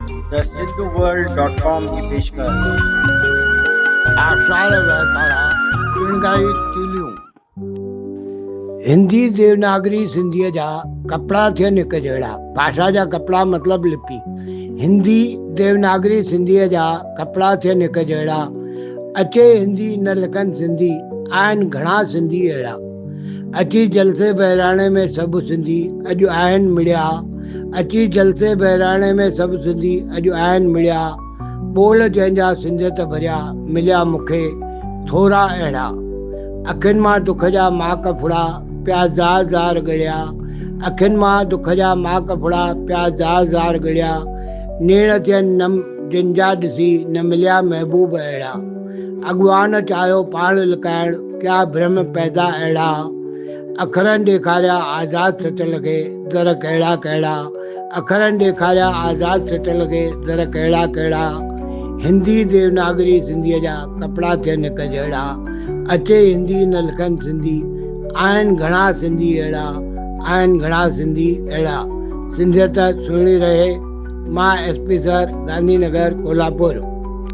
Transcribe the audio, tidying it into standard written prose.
The सिंधुवर्ल्ड.com की पेशकश। आषाढ़ वहकारा चिंगाई तीलियूं। हिंदी देवनागरी सिंधीअ जा कपिड़ा थियनि हिक जहिड़ा। भाषा जा कपिड़ा मतिलबु लिपि। हिंदी देवनागरी सिंधीअ जा कपिड़ा थियनि हिक जहिड़ा। अचे हिंदी न लिखनि सिंधी, आहिनि घणा सिंधी अहिड़ा। अची जलसे बहिराणे में सभु सिंधी, अॼु आहिनि मिड़िया। अची जलसे बहिराणे में सभु सिंधी, अॼु आहिनि मिड़िया। ॿोल जंहिंजा सिंधियत भरिया, मिलिया मूंखे थोरा अहिड़ा। अखियुनि मां दुख जा माक फुड़ा, पिया ज़ार ज़ार ॻड़िया। अखियुनि मां दुख जा माक फुड़ा, पिया ज़ार ज़ार ॻड़िया। नेण थियनि न जिन जा ॾिसी, न मिलिया महबूब अहिड़ा। अॻवान चाहियो पाण लिकाइण, क्या भ्रम पैदा अहिड़ा। अखरनि ॾेखारिया आज़ाद सिट लॻे, दर कहिड़ा कहिड़ा। अखरनि ॾेखारिया आज़ाद सिट लॻे, दर कहिड़ा कहिड़ा। हिंदी देवनागरी सिंधीअ जा कपिड़ा थियनि हिक जहिड़ा। अचे हिंदी न लिखनि सिंधी, आहिनि घणा सिंधी अहिड़ा। आहिनि घणा सिंधी अहिड़ा। सिंधियत सुहिणी रहे। मां SP सर, गांधी नगर, कोल्हापुर।